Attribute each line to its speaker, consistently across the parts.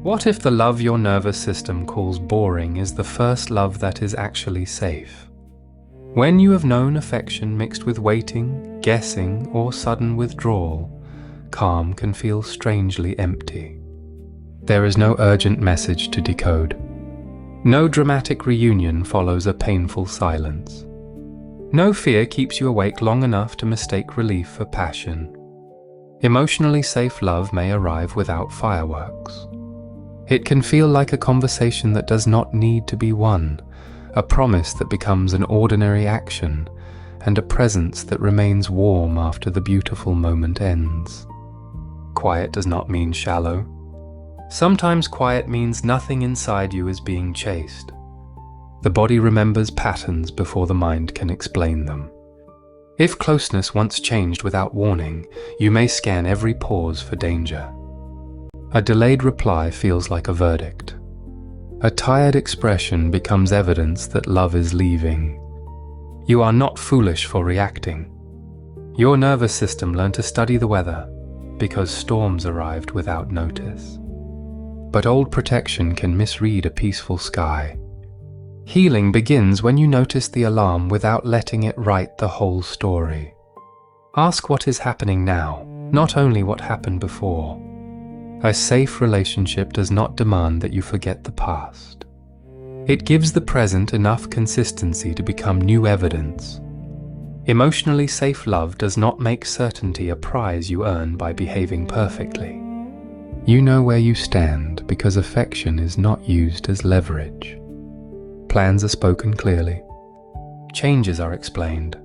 Speaker 1: What if the love your nervous system calls boring is the first love that is actually safe? When you have known affection mixed with waiting, guessing, or sudden withdrawal, calm can feel strangely empty. There is no urgent message to decode. No dramatic reunion follows a painful silence. No fear keeps you awake long enough to mistake relief for passion. Emotionally safe love may arrive without fireworks. It can feel like a conversation that does not need to be won, a promise that becomes an ordinary action, and a presence that remains warm after the beautiful moment ends. Quiet does not mean shallow. Sometimes quiet means nothing inside you is being chased. The body remembers patterns before the mind can explain them. If closeness once changed without warning, you may scan every pause for danger. A delayed reply feels like a verdict. A tired expression becomes evidence that love is leaving. You are not foolish for reacting. Your nervous system learned to study the weather because storms arrived without notice. But old protection can misread a peaceful sky. Healing begins when you notice the alarm without letting it write the whole story. Ask what is happening now, not only what happened before. A safe relationship does not demand that you forget the past. It gives the present enough consistency to become new evidence. Emotionally safe love does not make certainty a prize you earn by behaving perfectly. You know where you stand because affection is not used as leverage. Plans are spoken clearly. Changes are explained.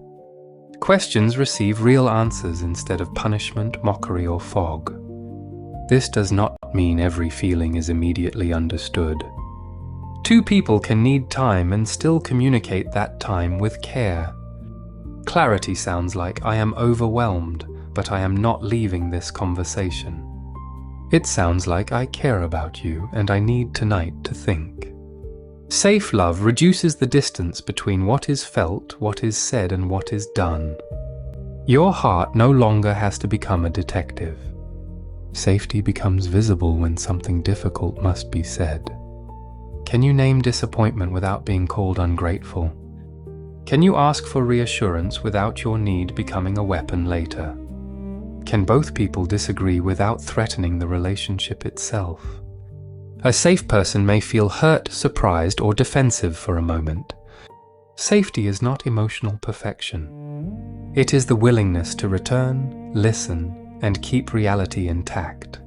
Speaker 1: Questions receive real answers instead of punishment, mockery, or fog. This does not mean every feeling is immediately understood. Two people can need time and still communicate that time with care. Clarity sounds like, "I am overwhelmed, but I am not leaving this conversation." It sounds like, "I care about you and I need tonight to think." Safe love reduces the distance between what is felt, what is said, and what is done. Your heart no longer has to become a detective. Safety becomes visible when something difficult must be said. Can you name disappointment without being called ungrateful? Can you ask for reassurance without your need becoming a weapon later? Can both people disagree without threatening the relationship itself? A safe person may feel hurt, surprised, or defensive for a moment. Safety is not emotional perfection. It is the willingness to return, listen, and keep reality intact.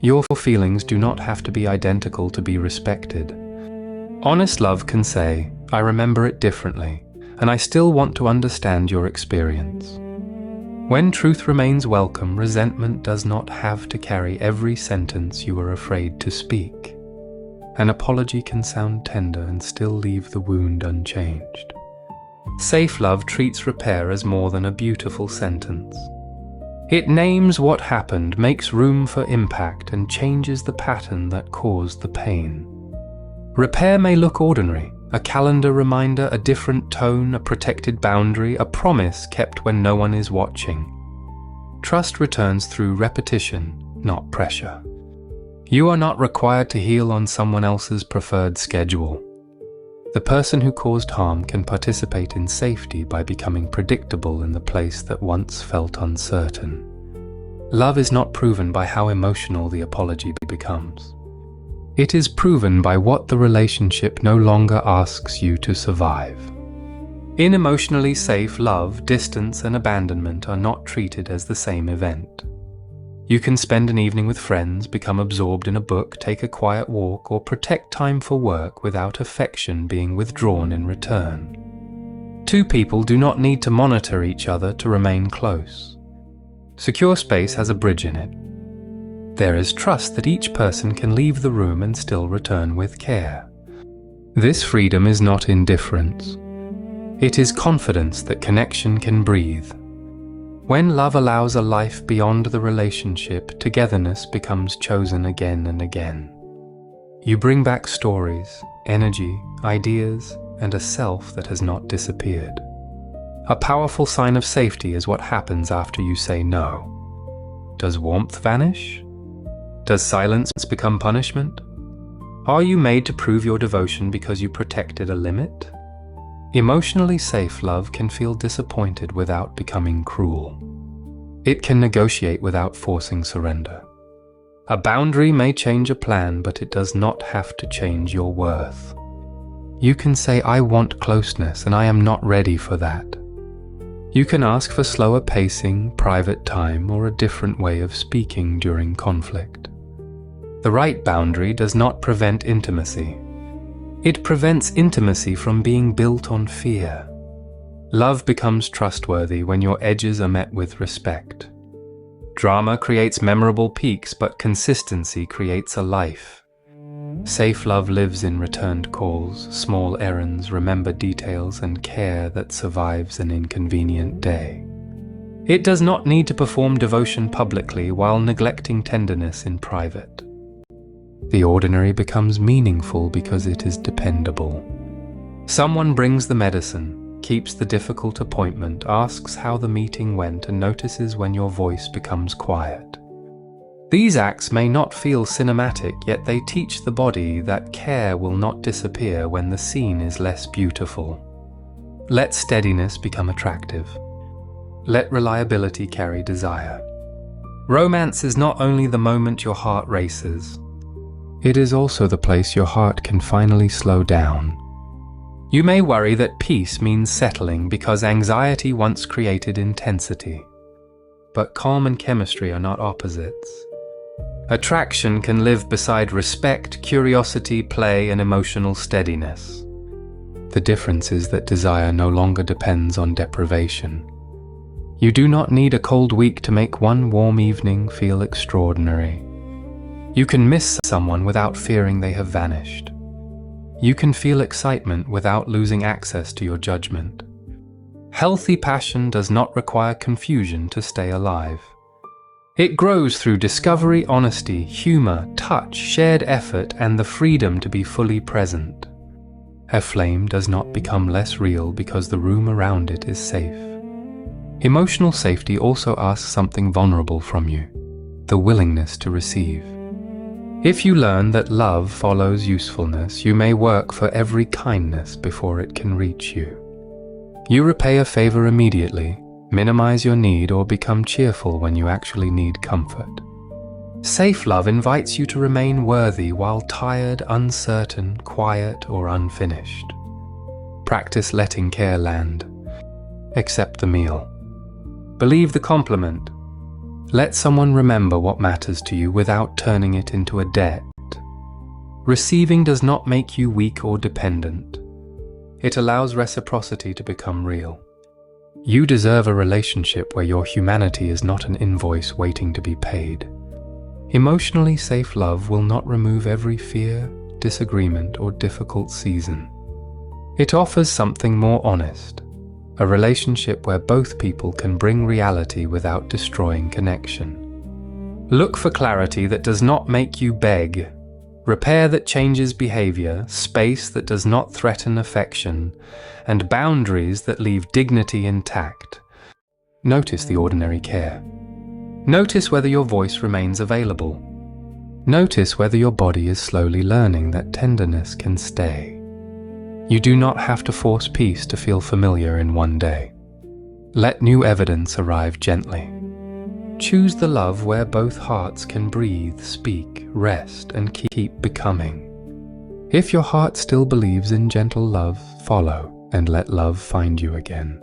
Speaker 1: Your feelings do not have to be identical to be respected. Honest love can say, "I remember it differently, and I still want to understand your experience." When truth remains welcome, resentment does not have to carry every sentence you are afraid to speak. An apology can sound tender and still leave the wound unchanged. Safe love treats repair as more than a beautiful sentence. It names what happened, makes room for impact, and changes the pattern that caused the pain. Repair may look ordinary, a calendar reminder, a different tone, a protected boundary, a promise kept when no one is watching. Trust returns through repetition, not pressure. You are not required to heal on someone else's preferred schedule. The person who caused harm can participate in safety by becoming predictable in the place that once felt uncertain. Love is not proven by how emotional the apology becomes. It is proven by what the relationship no longer asks you to survive. In emotionally safe love, distance and abandonment are not treated as the same event. You can spend an evening with friends, become absorbed in a book, take a quiet walk, or protect time for work without affection being withdrawn in return. Two people do not need to monitor each other to remain close. Secure space has a bridge in it. There is trust that each person can leave the room and still return with care. This freedom is not indifference. It is confidence that connection can breathe. When love allows a life beyond the relationship, togetherness becomes chosen again and again. You bring back stories, energy, ideas, and a self that has not disappeared. A powerful sign of safety is what happens after you say no. Does warmth vanish? Does silence become punishment? Are you made to prove your devotion because you protected a limit? Emotionally safe love can feel disappointed without becoming cruel. It can negotiate without forcing surrender. A boundary may change a plan, but it does not have to change your worth. You can say, "I want closeness, and I am not ready for that." You can ask for slower pacing, private time, or a different way of speaking during conflict. The right boundary does not prevent intimacy. It prevents intimacy from being built on fear. Love becomes trustworthy when your edges are met with respect. Drama creates memorable peaks, but consistency creates a life. Safe love lives in returned calls, small errands, remembered details, and care that survives an inconvenient day. It does not need to perform devotion publicly while neglecting tenderness in private. The ordinary becomes meaningful because it is dependable. Someone brings the medicine, keeps the difficult appointment, asks how the meeting went, and notices when your voice becomes quiet. These acts may not feel cinematic, yet they teach the body that care will not disappear when the scene is less beautiful. Let steadiness become attractive. Let reliability carry desire. Romance is not only the moment your heart races. It is also the place your heart can finally slow down. You may worry that peace means settling because anxiety once created intensity. But calm and chemistry are not opposites. Attraction can live beside respect, curiosity, play, and emotional steadiness. The difference is that desire no longer depends on deprivation. You do not need a cold week to make one warm evening feel extraordinary. You can miss someone without fearing they have vanished. You can feel excitement without losing access to your judgment. Healthy passion does not require confusion to stay alive. It grows through discovery, honesty, humor, touch, shared effort, and the freedom to be fully present. A flame does not become less real because the room around it is safe. Emotional safety also asks something vulnerable from you: the willingness to receive. If you learn that love follows usefulness, you may work for every kindness before it can reach you. You repay a favor immediately, minimize your need, or become cheerful when you actually need comfort. Safe love invites you to remain worthy while tired, uncertain, quiet, or unfinished. Practice letting care land. Accept the meal. Believe the compliment. Let someone remember what matters to you without turning it into a debt. Receiving does not make you weak or dependent. It allows reciprocity to become real. You deserve a relationship where your humanity is not an invoice waiting to be paid. Emotionally safe love will not remove every fear, disagreement, or difficult season. It offers something more honest. A relationship where both people can bring reality without destroying connection. Look for clarity that does not make you beg, repair that changes behavior, space that does not threaten affection, and boundaries that leave dignity intact. Notice the ordinary care. Notice whether your voice remains available. Notice whether your body is slowly learning that tenderness can stay. You do not have to force peace to feel familiar in one day. Let new evidence arrive gently. Choose the love where both hearts can breathe, speak, rest, and keep becoming. If your heart still believes in gentle love, follow and let love find you again.